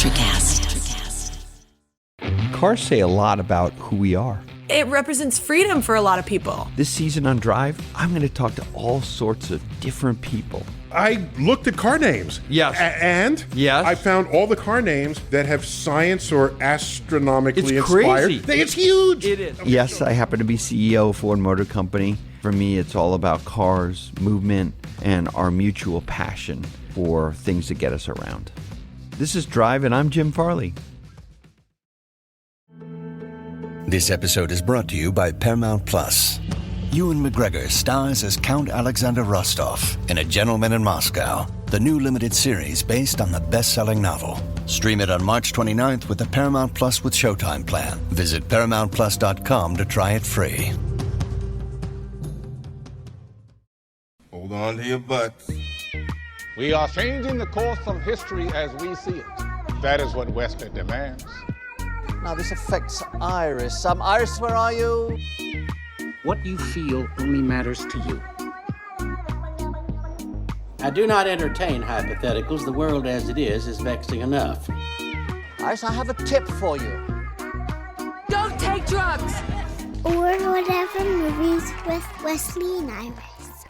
Electricast. Cars say a lot about who we are. It represents freedom for a lot of people. This season on Drive, I'm going to talk to all sorts of different people. I looked at car names. Yes. And yes. I found all the car names that have science or astronomically it's inspired. Crazy. It's huge. It is. Yes, I happen to be CEO of Ford Motor Company. For me, it's all about cars, movement, and our mutual passion for things that get us around. This is Drive, and I'm Jim Farley. This episode is brought to you by Paramount Plus. Ewan McGregor stars as Count Alexander Rostov in A Gentleman in Moscow, the new limited series based on the best-selling novel. Stream it on March 29th with the Paramount Plus with Showtime plan. Visit ParamountPlus.com to try it free. Hold on to your butts. We are changing the course of history as we see it. That is what Western demands. Now this affects Iris. Iris, where are you? What you feel only matters to you. I do not entertain hypotheticals. The world as it is vexing enough. Iris, I have a tip for you. Don't take drugs! Or Whatever Movies with Wesley and Iris.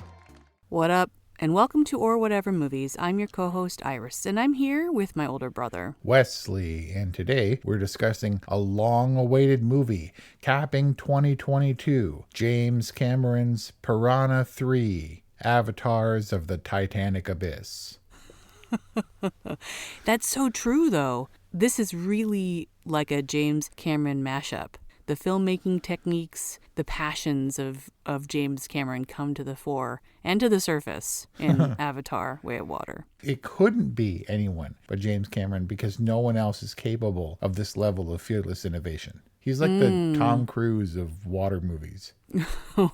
What up? And welcome to Or Whatever Movies. I'm your co-host Iris, and I'm here with my older brother Wesley, and today we're discussing a long-awaited movie capping 2022, James Cameron's Piranha 3, Avatars of the Titanic Abyss. That's so true, though. This is really like a James Cameron mashup. The filmmaking techniques, the passions of James Cameron come to the fore and to the surface in Avatar: Way of Water. It couldn't be anyone but James Cameron because no one else is capable of this level of fearless innovation. He's like the Tom Cruise of water movies.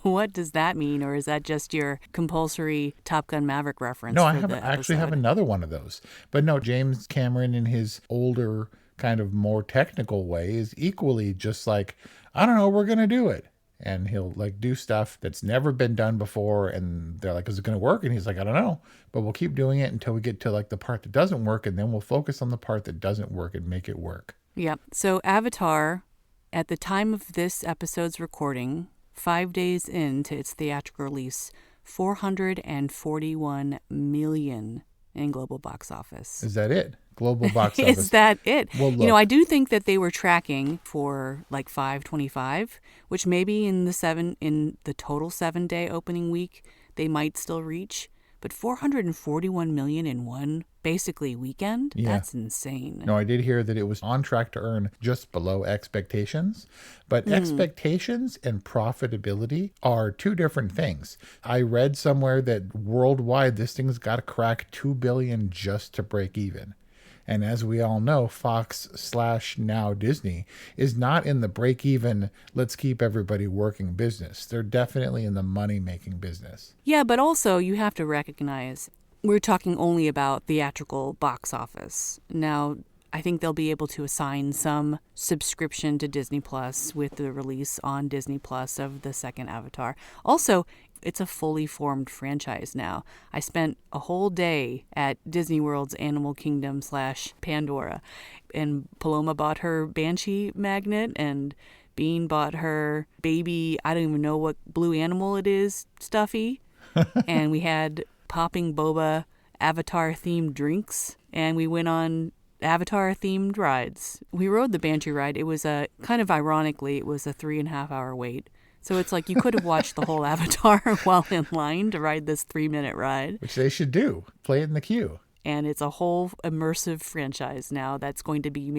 What does that mean? Or is that just your compulsory Top Gun Maverick reference? No, I actually have another one of those. But no, James Cameron in his older, kind of more technical way is equally just like, I don't know, we're going to do it. And he'll like do stuff that's never been done before. And they're like, is it going to work? And he's like, I don't know, but we'll keep doing it until we get to like the part that doesn't work. And then we'll focus on the part that doesn't work and make it work. Yep. So Avatar, at the time of this episode's recording, 5 days into its theatrical release, $441 million in global box office. Is that it? Global box office. Is that it? Well, look. You know, I do think that they were tracking for like 525, which maybe in the total 7-day opening week they might still reach. But 441 million in one basically weekend? Yeah. That's insane. No, I did hear that it was on track to earn just below expectations. But expectations and profitability are two different things. I read somewhere that worldwide this thing's got to crack $2 billion just to break even. And as we all know, Fox/now Disney is not in the break-even, let's keep everybody working business. They're definitely in the money-making business. Yeah, but also you have to recognize we're talking only about theatrical box office. Now, I think they'll be able to assign some subscription to Disney Plus with the release on Disney Plus of the second Avatar. Also, it's a fully formed franchise now. I spent a whole day at Disney World's Animal Kingdom / Pandora, and Paloma bought her Banshee magnet, and Bean bought her baby, I don't even know what blue animal it is, Stuffy. And we had popping boba Avatar-themed drinks, and we went on Avatar-themed rides. We rode the Banshee ride. It was kind of ironically, it was a 3.5-hour wait. So it's like you could have watched the whole Avatar while in line to ride this 3-minute ride. Which they should do. Play it in the queue. And it's a whole immersive franchise now that's going to be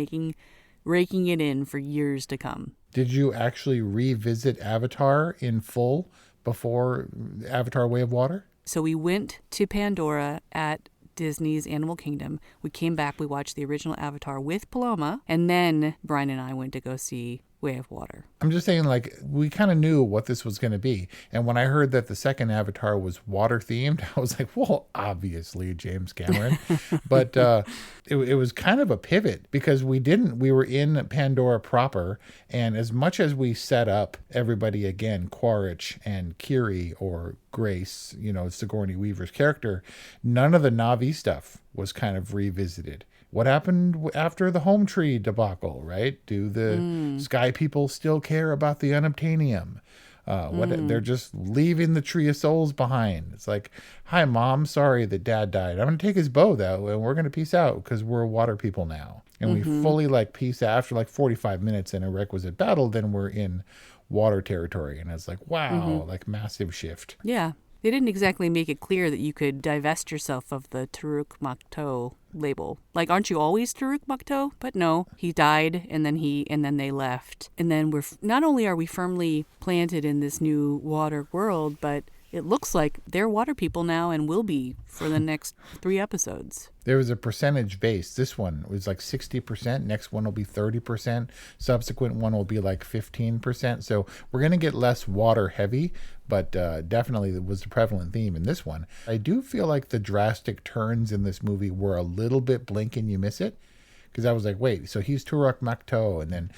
raking it in for years to come. Did you actually revisit Avatar in full before Avatar: Way of Water? So we went to Pandora at Disney's Animal Kingdom. We came back, we watched the original Avatar with Paloma, and then Brian and I went to go see Way of Water. I'm just saying, like, we kind of knew what this was going to be. And when I heard that the second Avatar was water themed, I was like, well, obviously James Cameron. But it was kind of a pivot because we were in Pandora proper. And as much as we set up everybody again, Quaritch and Kiri or Grace, Sigourney Weaver's character, none of the Na'vi stuff was kind of revisited. What happened after the home tree debacle, right? Do the Sky people still care about the unobtainium? They're just leaving the Tree of Souls behind. It's like, hi, Mom, sorry that Dad died. I'm going to take his bow, though, and we're going to peace out because we're water people now. And we fully peace out after 45 minutes in a requisite battle. Then we're in water territory. And it's like, wow, massive shift. Yeah. They didn't exactly make it clear that you could divest yourself of the Taruk Makto label. Aren't you always Taruk Makto? But no, he died and then they left. And then not only are we firmly planted in this new water world, but it looks like they're water people now and will be for the next 3 episodes. There was a percentage base. This one was 60%. Next one will be 30%. Subsequent one will be 15%. So we're going to get less water heavy, but definitely it was a prevalent theme in this one. I do feel like the drastic turns in this movie were a little bit blink and you miss it. Because I was like, wait, so he's Turok Makto, and then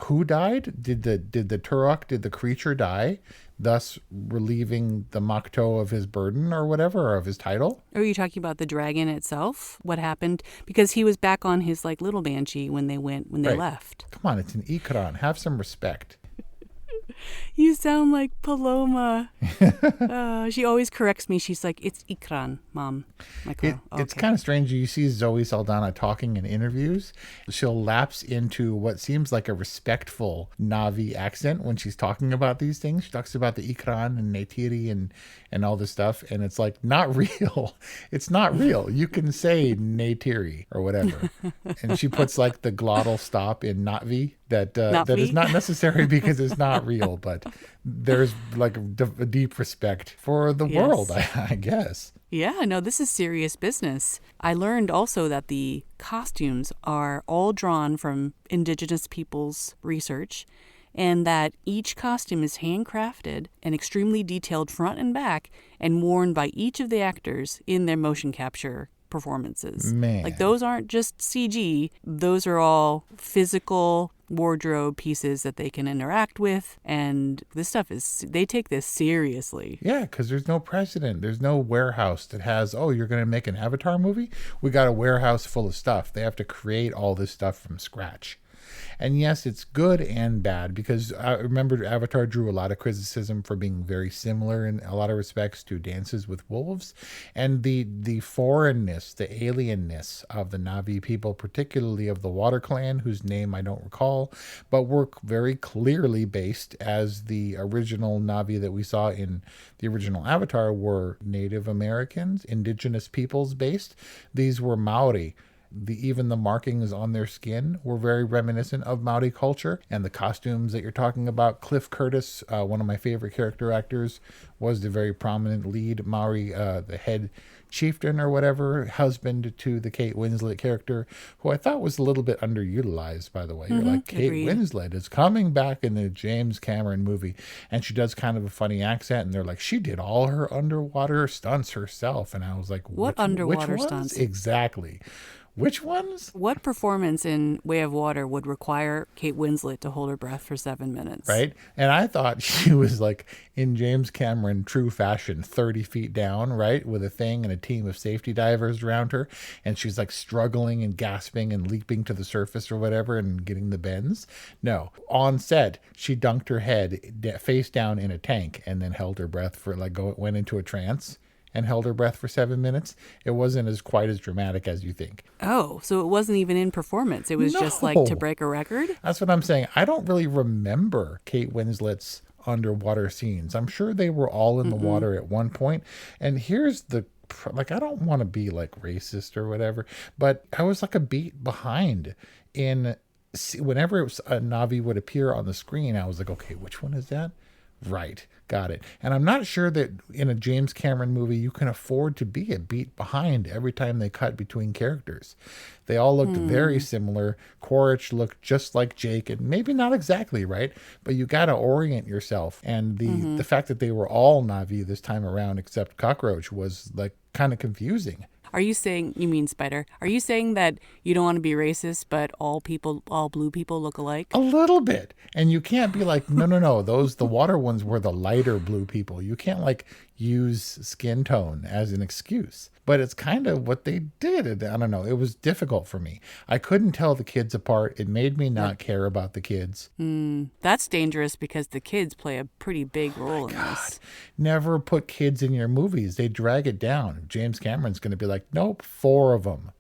who died? Did the creature die, thus relieving the Makto of his burden or whatever, or of his title? Are you talking about the dragon itself? What happened? Because he was back on his little banshee when they left. Come on, it's an Ikran. Have some respect. You sound like Paloma. She always corrects me. She's like, it's Ikran, Mom. It's kind of strange. You see Zoe Saldana talking in interviews. She'll lapse into what seems like a respectful Na'vi accent when she's talking about these things. She talks about the Ikran and Neytiri and all this stuff. And it's not real. It's not real. You can say Neytiri or whatever. And she puts the glottal stop in Na'vi. That is not necessary because it's not real, but there's a deep respect for the world, I guess. Yeah, no, this is serious business. I learned also that the costumes are all drawn from Indigenous peoples' research, and that each costume is handcrafted and extremely detailed front and back and worn by each of the actors in their motion capture performances. Man. Those aren't just CG. Those are all physical wardrobe pieces that they can interact with, and this stuff they take this seriously. Yeah, because there's no precedent. There's no warehouse that has, you're going to make an Avatar movie? We got a warehouse full of stuff. They have to create all this stuff from scratch. And yes, it's good and bad, because I remember Avatar drew a lot of criticism for being very similar in a lot of respects to Dances with Wolves. And the foreignness, the alienness of the Na'vi people, particularly of the Water Clan, whose name I don't recall, but were very clearly based, as the original Na'vi that we saw in the original Avatar were Native Americans, indigenous peoples based. These were Maori. Even the markings on their skin were very reminiscent of Maori culture. And the costumes that you're talking about, Cliff Curtis, one of my favorite character actors, was the very prominent lead Maori, the head chieftain or whatever, husband to the Kate Winslet character, who I thought was a little bit underutilized, by the way. You're like, Kate Winslet is coming back in the James Cameron movie, and she does kind of a funny accent, and they're like, she did all her underwater stunts herself. And I was like, what underwater stunts? Exactly. Which ones? What performance in Way of Water would require Kate Winslet to hold her breath for 7 minutes? Right. And I thought she was in James Cameron true fashion, 30 feet down, right, with a thing and a team of safety divers around her. And she's struggling and gasping and leaping to the surface or whatever and getting the bends. No. On set, she dunked her head face down in a tank and then held her breath for went into a trance and held her breath for 7 minutes. It wasn't quite as dramatic as you think. Oh, so it wasn't even in performance. It was just to break a record? That's what I'm saying. I don't really remember Kate Winslet's underwater scenes. I'm sure they were all in the water at one point. And here's the, I don't want to be racist or whatever, but I was a beat behind in, whenever a Na'vi would appear on the screen, I was like, okay, which one is that? Right. Got it. And I'm not sure that in a James Cameron movie you can afford to be a beat behind every time they cut between characters. They all looked very similar. Quaritch looked just like Jake, and maybe not exactly, right? But you got to orient yourself. And the fact that they were all Na'vi this time around except Cockroach was kind of confusing. Are you saying, you mean Spider, are you saying that you don't want to be racist, but all blue people look alike? A little bit. And you can't be like, no, the water ones were the lighter blue people. You can't like use skin tone as an excuse. But it's kind of what they did. I don't know. It was difficult for me. I couldn't tell the kids apart. It made me not care about the kids. That's dangerous because the kids play a pretty big role in this. Never put kids in your movies. They drag it down. James Cameron's going to be like, nope, 4 of them.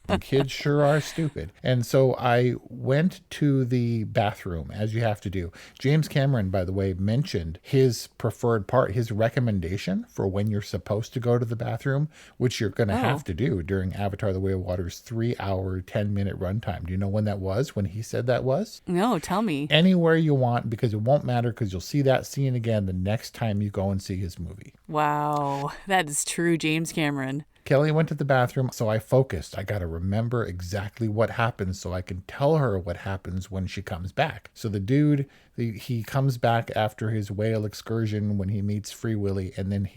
The kids sure are stupid. And so I went to the bathroom, as you have to do. James Cameron, by the way, mentioned his preferred part, his recommendation for when you're supposed to go to the bathroom, which you're going to have to do during Avatar The Way of Water's 3-hour, 10-minute runtime. Do you know when that was, when he said that was? No, tell me. Anywhere you want, because it won't matter, because you'll see that scene again the next time you go and see his movie. Wow, that is true, James Cameron. Kelly went to the bathroom, so I focused. I got to remember exactly what happens so I can tell her what happens when she comes back. So the dude, he comes back after his whale excursion when he meets Free Willy, and then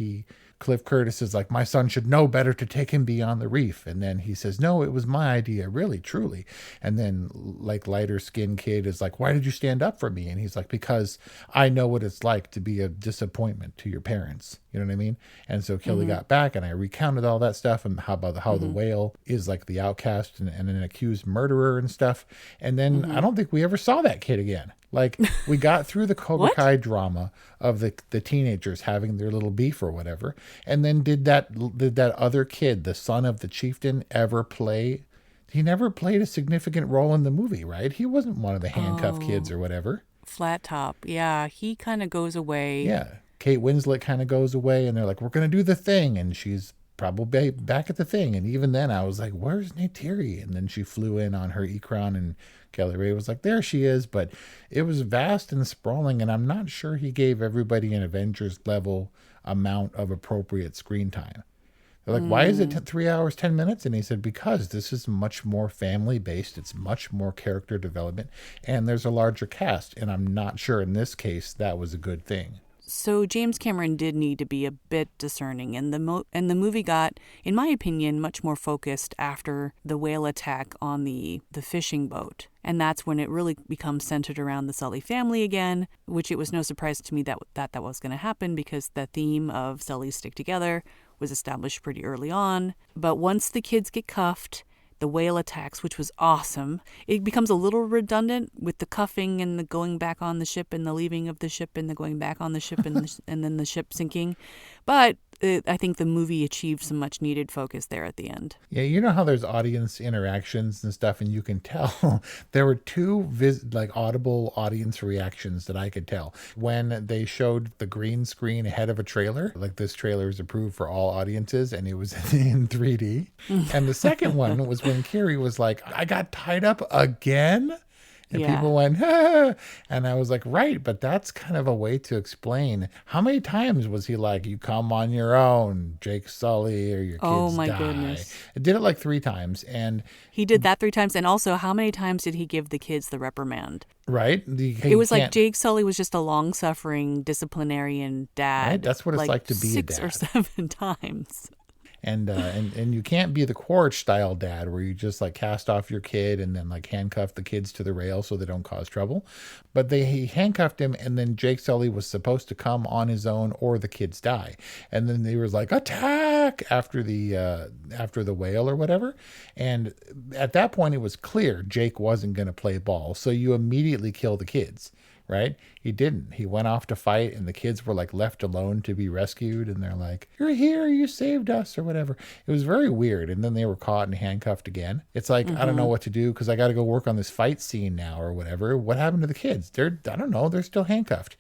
Cliff Curtis is like, my son should know better to take him beyond the reef. And then he says, no, it was my idea, really, truly. And then like lighter skinned kid is like, why did you stand up for me? And he's like, because I know what it's like to be a disappointment to your parents. You know what I mean? And so Kelly got back and I recounted all that stuff and how the whale is like the outcast and an accused murderer and stuff. And then I don't think we ever saw that kid again. Like we got through the Cobra Kai drama of the teenagers having their little beef or whatever. And then did that other kid, the son of the chieftain, ever play? He never played a significant role in the movie, right? He wasn't one of the handcuffed kids or whatever. Flat Top. Yeah, he kind of goes away. Yeah. Kate Winslet kind of goes away and they're like, we're going to do the thing. And she's probably back at the thing. And even then I was like, where's Neytiri? And then she flew in on her Ikran and Kelly Ray was like, there she is. But it was vast and sprawling. And I'm not sure he gave everybody an Avengers level amount of appropriate screen time. They're like, why is it 3 hours, 10 minutes? And he said, because this is much more family based. It's much more character development and there's a larger cast. And I'm not sure in this case that was a good thing. So James Cameron did need to be a bit discerning, and the movie got, in my opinion, much more focused after the whale attack on the fishing boat. And that's when it really becomes centered around the Sully family again, which it was no surprise to me that was going to happen because the theme of Sullys stick together was established pretty early on. But once the kids get cuffed, the whale attacks, which was awesome. It becomes a little redundant with the cuffing and the going back on the ship and the leaving of the ship and the going back on the ship and and then the ship sinking. But I think the movie achieved some much needed focus there at the end. Yeah, you know how there's audience interactions and stuff, and you can tell there were two audible audience reactions that I could tell when they showed the green screen ahead of a trailer. Like this trailer is approved for all audiences, and it was in 3D. And the second one was when Kiri was like, "I got tied up again." And people went, ah. And I was like, right, but that's kind of a way to explain. How many times was he like, you come on your own, Jake Sully, or your kids Oh my die? goodness. It did it like 3 times. And he did that 3 times. And also, how many times did he give the kids the reprimand? Right? It was like Jake Sully was just a long-suffering disciplinarian dad. Right? That's what it's like to be a dad. 6 or 7 times. And you can't be the Quaritch style dad where you just like cast off your kid and then like handcuff the kids to the rail so they don't cause trouble. But he handcuffed him, and then Jake Sully was supposed to come on his own or the kids die. And then they was like, attack after the whale or whatever. And at that point it was clear Jake wasn't going to play ball. So you immediately kill the kids. Right? He didn't. He went off to fight, and the kids were like left alone to be rescued. And they're like, you're here, you saved us, or whatever. It was very weird. And then they were caught and handcuffed again. It's like, I don't know what to do because I got to go work on this fight scene now or whatever. What happened to the kids? I don't know. They're still handcuffed.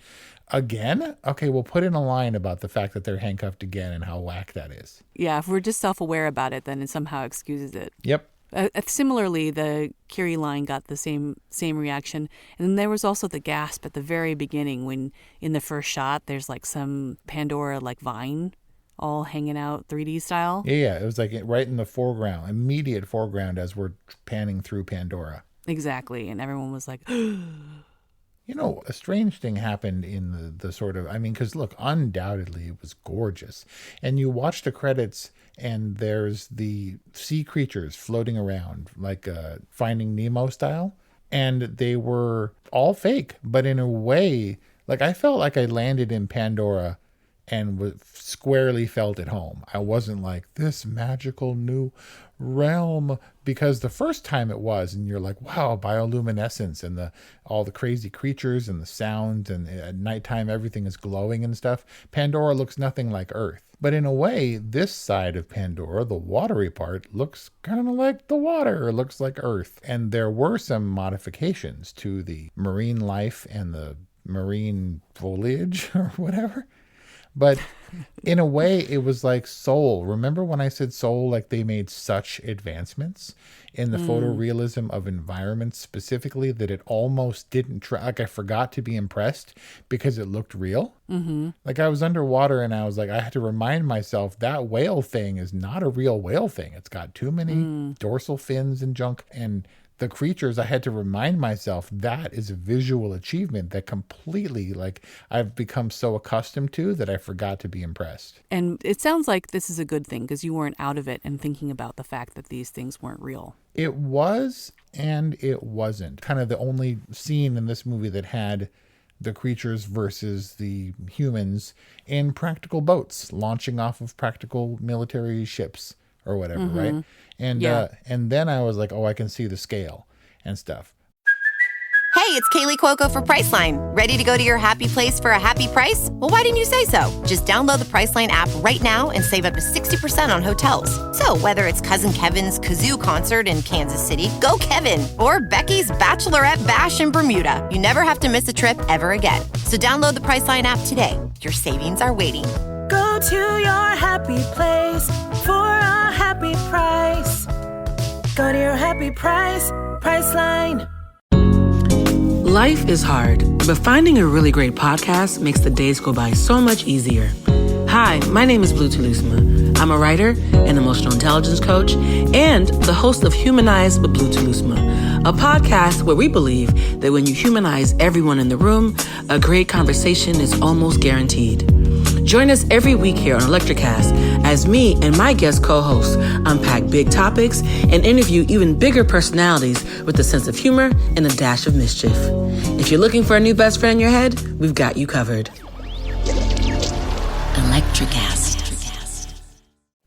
Again? Okay, we'll put in a line about the fact that they're handcuffed again and how whack that is. Yeah, if we're just self-aware about it, then it somehow excuses it. Yep. Similarly, the Kiri line got the same reaction. And then there was also the gasp at the very beginning when in the first shot there's like some Pandora like vine all hanging out 3D style. Yeah, it was like right in the foreground, immediate foreground as we're panning through Pandora. Exactly. And everyone was like, You know, a strange thing happened in the sort of, I mean, because look, undoubtedly it was gorgeous. And you watch the credits and there's the sea creatures floating around like Finding Nemo style. And they were all fake, but in a way, like I felt like I landed in Pandora and squarely felt at home. I wasn't like, this magical new realm, because the first time it was, and you're like, wow, bioluminescence and all the crazy creatures and the sounds, and at nighttime everything is glowing and stuff. Pandora looks nothing like Earth. But in a way, this side of Pandora, the watery part, looks kind of like the water. It looks like Earth. And there were some modifications to the marine life and the marine foliage or whatever. But in a way, it was like Soul. Remember when I said Soul, like they made such advancements in the photorealism of environments specifically that it almost didn't try. Like I forgot to be impressed because it looked real. Mm-hmm. Like I was underwater and I was like, I had to remind myself that whale thing is not a real whale thing. It's got too many dorsal fins and junk. And the creatures, I had to remind myself that is a visual achievement that completely, like, I've become so accustomed to that I forgot to be impressed. And it sounds like this is a good thing because you weren't out of it and thinking about the fact that these things weren't real. It was and it wasn't. Kind of the only scene in this movie that had the creatures versus the humans in practical boats launching off of practical military ships or whatever, right? And and then I was like, oh, I can see the scale and stuff. Hey, it's Kaylee Cuoco for Priceline. Ready to go to your happy place for a happy price? Well, why didn't you say so? Just download the Priceline app right now and save up to 60% on hotels. So whether it's Cousin Kevin's Kazoo Concert in Kansas City, go Kevin, or Becky's Bachelorette Bash in Bermuda, you never have to miss a trip ever again. So download the Priceline app today. Your savings are waiting. Go to your happy place for a happy price. Go to your happy price, Priceline. Life is hard, but finding a really great podcast makes the days go by so much easier. Hi, my name is Blue Telusma. I'm a writer, an emotional intelligence coach, and the host of Humanize with Blue Telusma, a podcast where we believe that when you humanize everyone in the room, a great conversation is almost guaranteed. Join us every week here on Electricast as me and my guest co-hosts unpack big topics and interview even bigger personalities with a sense of humor and a dash of mischief. If you're looking for a new best friend in your head, we've got you covered. Electricast.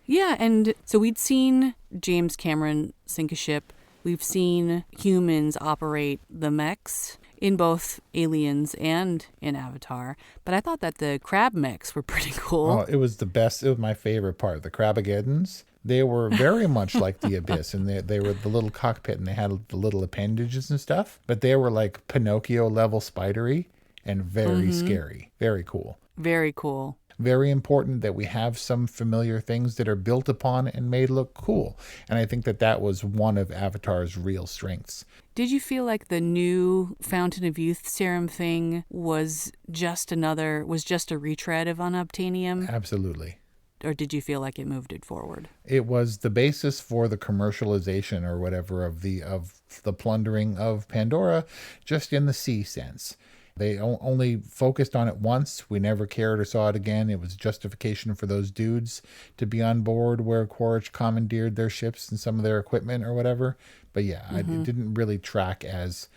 Yeah, and so we'd seen James Cameron sink a ship. We've seen humans operate the mechs in both Aliens and in Avatar. But I thought that the crab mechs were pretty cool. Oh, it was the best. It was my favorite part. The Crabageddons, they were very much like the Abyss, and they were the little cockpit, and they had the little appendages and stuff. But they were like Pinocchio-level spidery and very scary. Very cool. Very cool. Very important that we have some familiar things that are built upon and made look cool. And I think that was one of Avatar's real strengths. Did you feel like the new Fountain of Youth serum thing was just a retread of Unobtainium? Absolutely. Or did you feel like it moved it forward? It was the basis for the commercialization or whatever of the plundering of Pandora, just in the sea sense. They only focused on it once. We never cared or saw it again. It was justification for those dudes to be on board where Quaritch commandeered their ships and some of their equipment or whatever. But yeah, it didn't really track as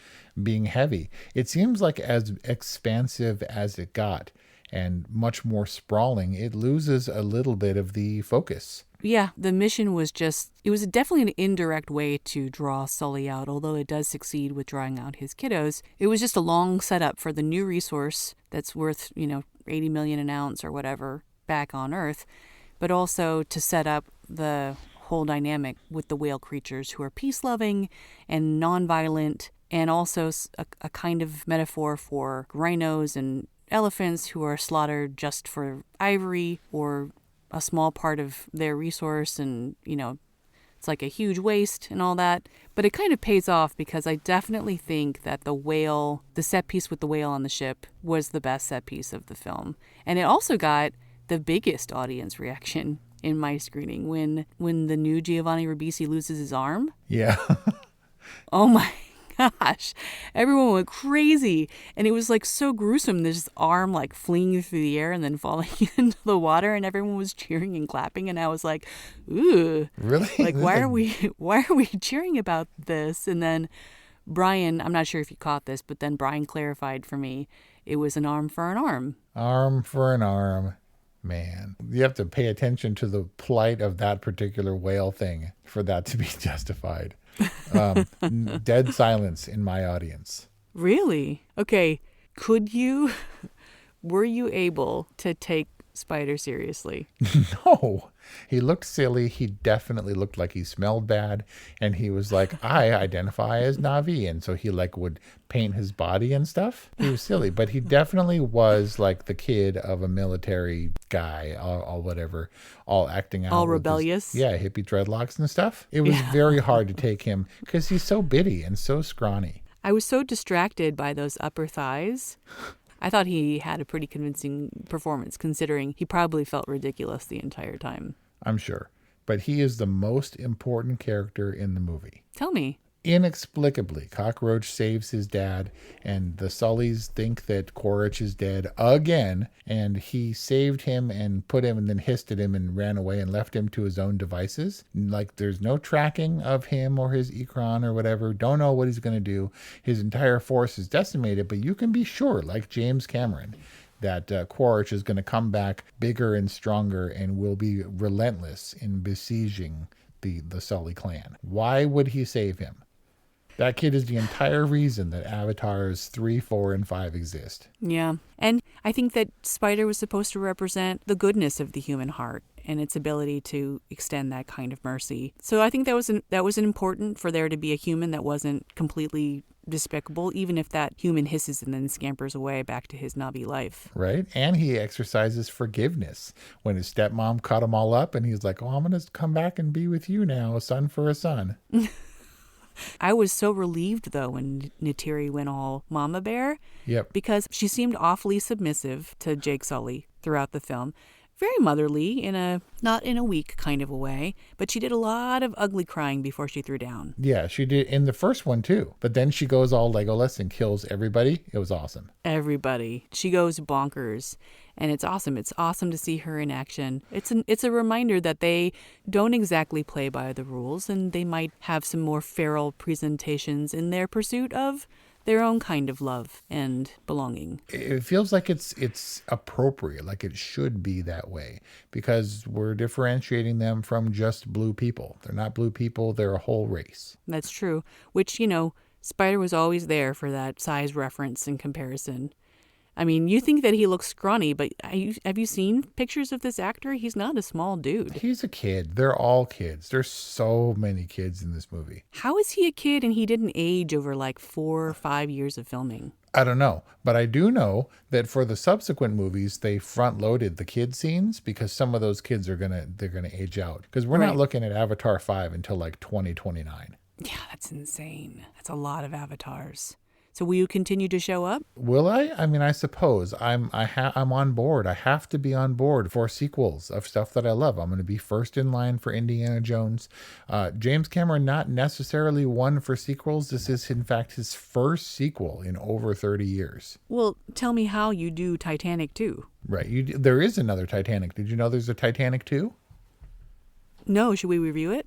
being heavy. It seems like as expansive as it got and much more sprawling, it loses a little bit of the focus. Yeah, the mission was it was definitely an indirect way to draw Sully out, although it does succeed with drawing out his kiddos. It was just a long setup for the new resource that's worth, 80 million an ounce or whatever back on Earth, but also to set up the whole dynamic with the whale creatures who are peace-loving and nonviolent, and also a kind of metaphor for rhinos and elephants who are slaughtered just for ivory or a small part of their resource, and it's like a huge waste and all that. But it kind of pays off because I definitely think that the set piece with the whale on the ship was the best set piece of the film. And it also got the biggest audience reaction in my screening when the new Giovanni Ribisi loses his arm. Yeah. Oh my gosh, everyone went crazy. And it was like so gruesome. This arm like flinging through the air and then falling into the water, and everyone was cheering and clapping. And I was like, ooh, really? Like, why are we cheering about this? And then Brian, I'm not sure if you caught this, but then Brian clarified for me, it was an arm for an arm. Arm for an arm. Man, you have to pay attention to the plight of that particular whale thing for that to be justified. Dead silence in my audience. Really? Okay. Were you able to take Spider seriously? No. He looked silly. He definitely looked like he smelled bad. And he was like, I identify as Na'vi. And so he like would paint his body and stuff. He was silly, but he definitely was like the kid of a military guy, all whatever, all acting out. All rebellious. Hippie dreadlocks and stuff. It was very hard to take him because he's so bitty and so scrawny. I was so distracted by those upper thighs. I thought he had a pretty convincing performance, considering he probably felt ridiculous the entire time. I'm sure. But he is the most important character in the movie. Tell me. Inexplicably, Cockroach saves his dad, and the Sullys think that Quaritch is dead again, and he saved him and put him and then hissed at him and ran away and left him to his own devices. Like, there's no tracking of him or his Ikron or whatever. Don't know what he's going to do. His entire force is decimated, but you can be sure, like James Cameron, that Quaritch is going to come back bigger and stronger and will be relentless in besieging the Sully clan. Why would he save him? That kid is the entire reason that Avatars 3, 4, and 5 exist. Yeah. And I think that Spider was supposed to represent the goodness of the human heart and its ability to extend that kind of mercy. So I think that was important for there to be a human that wasn't completely despicable, even if that human hisses and then scampers away back to his Na'vi life. Right? And he exercises forgiveness when his stepmom cut him all up and he's like, oh, I'm going to come back and be with you now, a son for a son. I was so relieved, though, when Neytiri went all mama bear. Yep. Because she seemed awfully submissive to Jake Sully throughout the film. Very motherly, not in a weak kind of a way, but she did a lot of ugly crying before she threw down. Yeah, she did in the first one, too. But then she goes all Legolas and kills everybody. It was awesome. Everybody. She goes bonkers. And it's awesome. It's awesome to see her in action. It's a reminder that they don't exactly play by the rules, and they might have some more feral presentations in their pursuit of their own kind of love and belonging. It feels like it's appropriate, like it should be that way, because we're differentiating them from just blue people. They're not blue people, they're a whole race. That's true, which, Spider was always there for that size reference and comparison. I mean, you think that he looks scrawny, but have you seen pictures of this actor? He's not a small dude. He's a kid. They're all kids. There's so many kids in this movie. How is he a kid and he didn't age over like 4 or 5 years of filming? I don't know, but I do know that for the subsequent movies, they front-loaded the kid scenes because some of those kids they're gonna age out. Because we're not looking at Avatar 5 until like 2029. Yeah, that's insane. That's a lot of avatars. So will you continue to show up? Will I? I mean, I suppose I'm on board. I have to be on board for sequels of stuff that I love. I'm going to be first in line for Indiana Jones. James Cameron, not necessarily one for sequels. This is, in fact, his first sequel in over 30 years. Well, tell me how you do Titanic 2. Right. There is another Titanic. Did you know there's a Titanic 2? No, should we review it?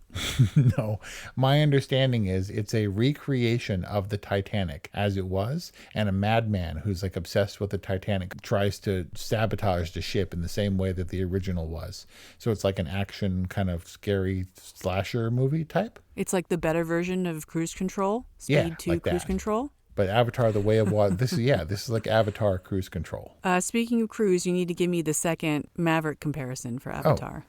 No. My understanding is it's a recreation of the Titanic as it was, and a madman who's like obsessed with the Titanic tries to sabotage the ship in the same way that the original was. So it's like an action kind of scary slasher movie type. It's like the better version of Cruise Control? Speed 2 like Cruise that. Control? But Avatar: The Way of Water, this is like Avatar Cruise Control. Speaking of cruise, you need to give me the second Maverick comparison for Avatar.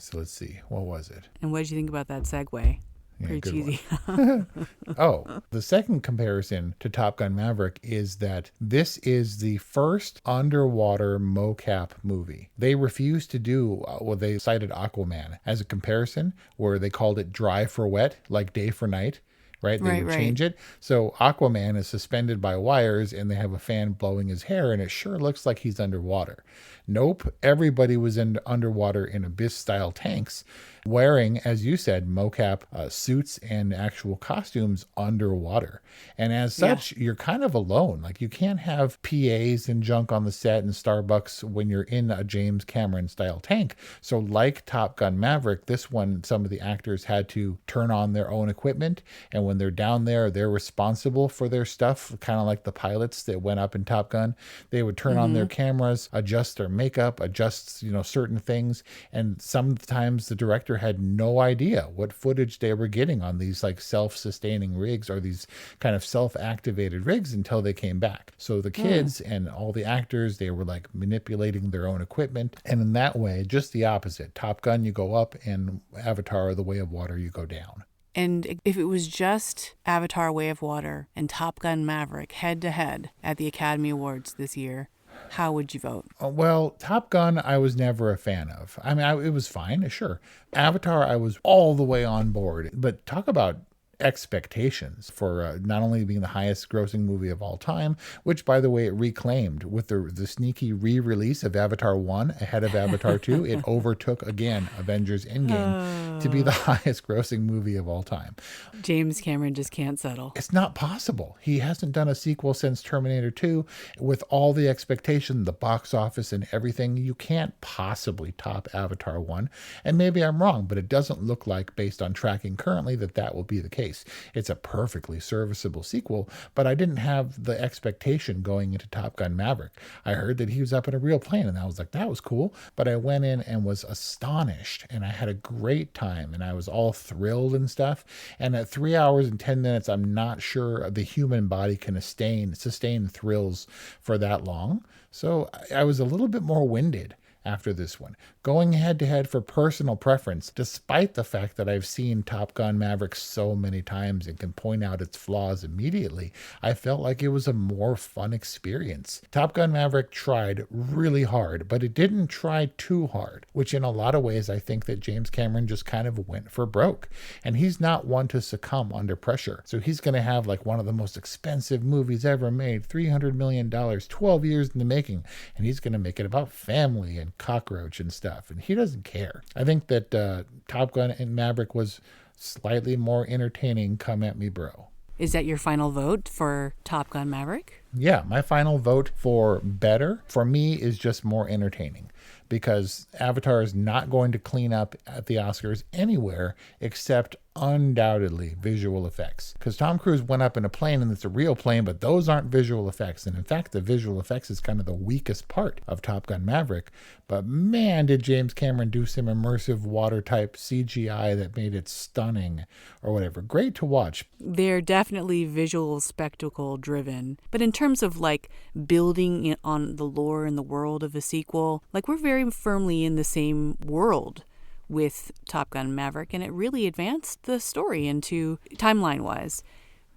So let's see. What was it? And what did you think about that segue? Pretty cheesy. The second comparison to Top Gun Maverick is that this is the first underwater mocap movie. They refused to do, they cited Aquaman as a comparison where they called it dry for wet, like day for night. Right? They would change it. So Aquaman is suspended by wires and they have a fan blowing his hair and it sure looks like he's underwater. Nope. Everybody was underwater in Abyss-style tanks wearing, as you said, mocap suits and actual costumes underwater. And as such, you're kind of alone. Like, you can't have PAs and junk on the set and Starbucks when you're in a James Cameron style tank. So like Top Gun Maverick, this one, some of the actors had to turn on their own equipment. And when they're down there, they're responsible for their stuff, kind of like the pilots that went up in Top Gun. They would turn on their cameras, adjust their makeup, adjust, certain things. And sometimes the director had no idea what footage they were getting on these like self-sustaining rigs or these kind of self-activated rigs until they came back. So the kids and all the actors, they were like manipulating their own equipment. And in that way, just the opposite. Top Gun, you go up, and Avatar, The Way of Water, you go down. And if it was just Avatar Way of Water and Top Gun Maverick head to head at the Academy Awards this year, how would you vote? Well, Top Gun, I was never a fan of. I mean, it was fine, sure. Avatar, I was all the way on board. But talk about expectations for not only being the highest grossing movie of all time, which, by the way, it reclaimed with the sneaky re-release of Avatar 1 ahead of Avatar 2. It overtook again Avengers Endgame to be the highest grossing movie of all time. James Cameron just can't settle. It's not possible. He hasn't done a sequel since Terminator 2. With all the expectation, the box office and everything, you can't possibly top Avatar 1. And maybe I'm wrong, but it doesn't look like, based on tracking currently, that will be the case. It's a perfectly serviceable sequel, but I didn't have the expectation going into Top Gun Maverick. I heard that he was up in a real plane, and I was like, that was cool. But I went in and was astonished, and I had a great time, and I was all thrilled and stuff. And at 3 hours and 10 minutes, I'm not sure the human body can sustain thrills for that long. So I was a little bit more winded after this one. Going head to head for personal preference, despite the fact that I've seen Top Gun Maverick so many times and can point out its flaws immediately, I felt like it was a more fun experience. Top Gun Maverick tried really hard, but it didn't try too hard, which in a lot of ways I think that James Cameron just kind of went for broke. And he's not one to succumb under pressure. So he's going to have like one of the most expensive movies ever made, $300 million, 12 years in the making, and he's going to make it about family and cockroach and stuff. And he doesn't care. I think that Top Gun and Maverick was slightly more entertaining. Come at me, bro. Is that your final vote for Top Gun Maverick? Yeah, my final vote for better, for me, is just more entertaining. Because Avatar is not going to clean up at the Oscars anywhere except undoubtedly visual effects. Because Tom Cruise went up in a plane, and it's a real plane, but those aren't visual effects. And in fact, the visual effects is kind of the weakest part of Top Gun Maverick. But man, did James Cameron do some immersive water type CGI that made it stunning or whatever. Great to watch. They're definitely visual spectacle driven. But in terms of like building on the lore and the world of a sequel, like we're very firmly in the same world with Top Gun Maverick, and it really advanced the story into timeline-wise.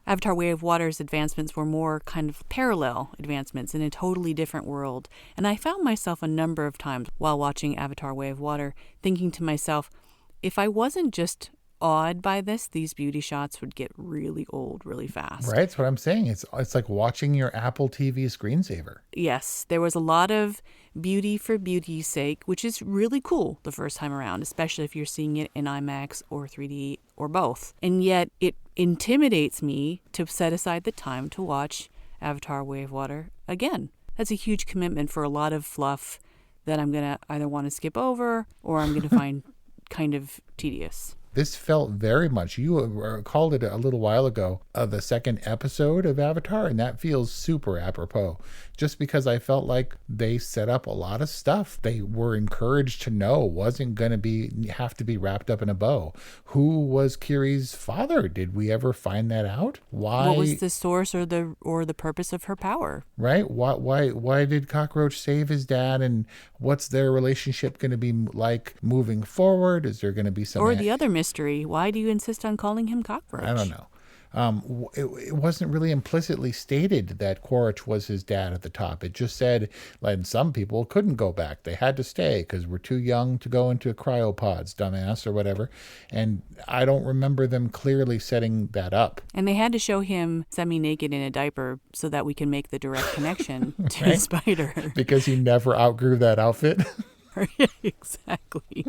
Avatar Way of Water's advancements were more kind of parallel advancements in a totally different world. And I found myself a number of times while watching Avatar Way of Water thinking to myself, if I wasn't just awed by this, these beauty shots would get really old really fast. Right, that's what I'm saying. It's like watching your Apple TV screensaver. Yes, there was a lot of beauty for beauty's sake, which is really cool the first time around, especially if you're seeing it in IMAX or 3D or both. And yet it intimidates me to set aside the time to watch Avatar Way of Water again. That's a huge commitment for a lot of fluff that I'm going to either want to skip over or I'm going to find kind of tedious. This felt very much, you called it a little while ago, the second episode of Avatar, and that feels super apropos. Just because I felt like they set up a lot of stuff they were encouraged to know wasn't going to have to be wrapped up in a bow. Who was Kiri's father? Did we ever find that out? Why? What was the source or the purpose of her power? Right? Why did Cockroach save his dad? And what's their relationship going to be like moving forward? Is there going to be some... Or the other mystery, why do you insist on calling him Cockroach? I don't know. It wasn't really implicitly stated that Quaritch was his dad at the top. It just said, like, some people couldn't go back. They had to stay because we're too young to go into cryopods, dumbass, or whatever. And I don't remember them clearly setting that up. And they had to show him semi-naked in a diaper so that we can make the direct connection to the spider. Because he never outgrew that outfit. Exactly.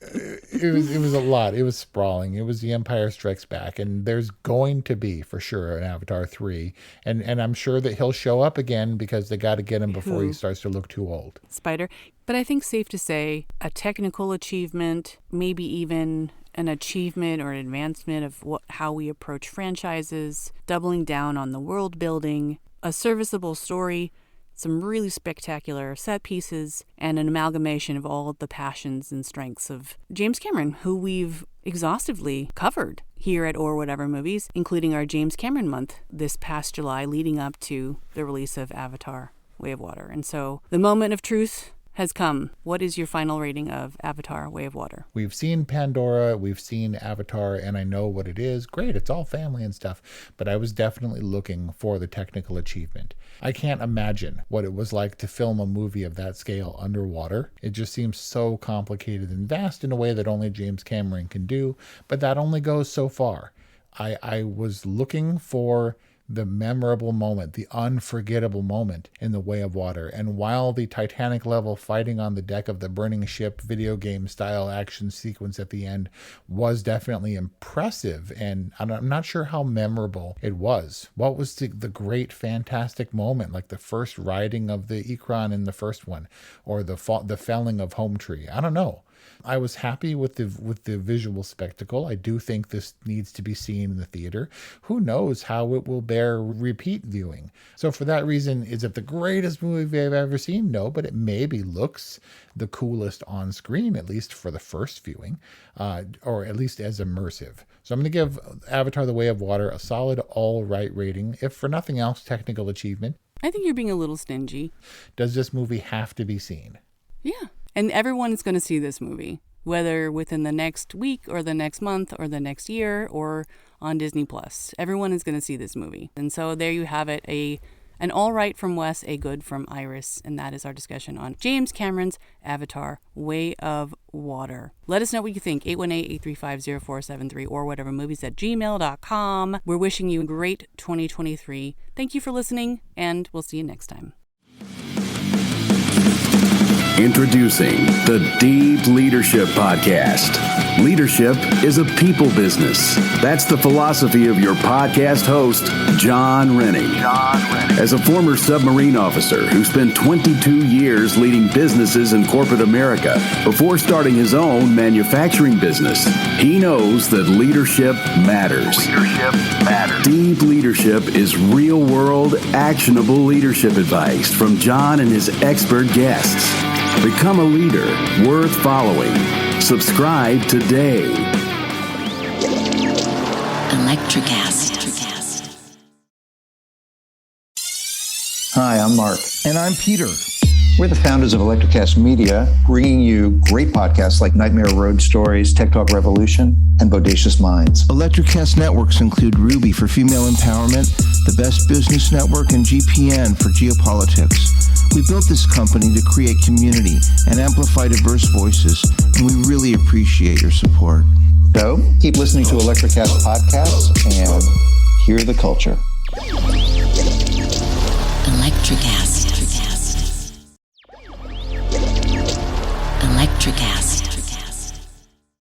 It was a lot. It was sprawling. It was The Empire Strikes Back, and there's going to be for sure an Avatar 3, and I'm sure that he'll show up again because they got to get him before he starts to look too old. Spider. But I think safe to say a technical achievement, maybe even an achievement or an advancement of how we approach franchises, doubling down on the world building, a serviceable story, some really spectacular set pieces, and an amalgamation of all of the passions and strengths of James Cameron, who we've exhaustively covered here at Or Whatever Movies, including our James Cameron month this past July leading up to the release of Avatar: Way of Water. And so the moment of truth has come. What is your final rating of Avatar: Way of Water? We've seen Pandora, we've seen Avatar, and I know what it is. Great, it's all family and stuff, but I was definitely looking for the technical achievement. I can't imagine what it was like to film a movie of that scale underwater. It just seems so complicated and vast in a way that only James Cameron can do, but that only goes so far. I was looking for the memorable moment, the unforgettable moment in The Way of Water. And while the Titanic level fighting on the deck of the burning ship video game style action sequence at the end was definitely impressive, and I'm not sure how memorable it was. What was the great fantastic moment, like the first riding of the Ikran in the first one, or the felling of Home Tree? I don't know. I was happy with the visual spectacle. I do think this needs to be seen in the theater. Who knows how it will bear repeat viewing? So for that reason, is it the greatest movie I've ever seen? No, but it maybe looks the coolest on screen, at least for the first viewing, or at least as immersive. So I'm going to give Avatar: The Way of Water a solid all right rating, if for nothing else, technical achievement. I think you're being a little stingy. Does this movie have to be seen? Yeah. And everyone is going to see this movie, whether within the next week or the next month or the next year or on Disney Plus. Everyone is going to see this movie. And so there you have it, an all right from Wes, a good from Iris. And that is our discussion on James Cameron's Avatar: Way of Water. Let us know what you think. 818-835-0473 or whatever movies at gmail.com. We're wishing you a great 2023. Thank you for listening, and we'll see you next time. Introducing the Deep Leadership Podcast. Leadership is a people business. That's the philosophy of your podcast host, John Rennie. As a former submarine officer who spent 22 years leading businesses in corporate America before starting his own manufacturing business, he knows that leadership matters. Deep Leadership is real-world, actionable leadership advice from John and his expert guests. Become a leader worth following. Subscribe today. Electricast. Hi, I'm Mark. And I'm Peter. We're the founders of Electricast Media, bringing you great podcasts like Nightmare Road Stories, Tech Talk Revolution, and Bodacious Minds. Electricast networks include Ruby for female empowerment, the Best Business Network, and GPN for geopolitics. We built this company to create community and amplify diverse voices, and we really appreciate your support. So, keep listening to Electricast podcasts and hear the culture. Electricast. Electricast.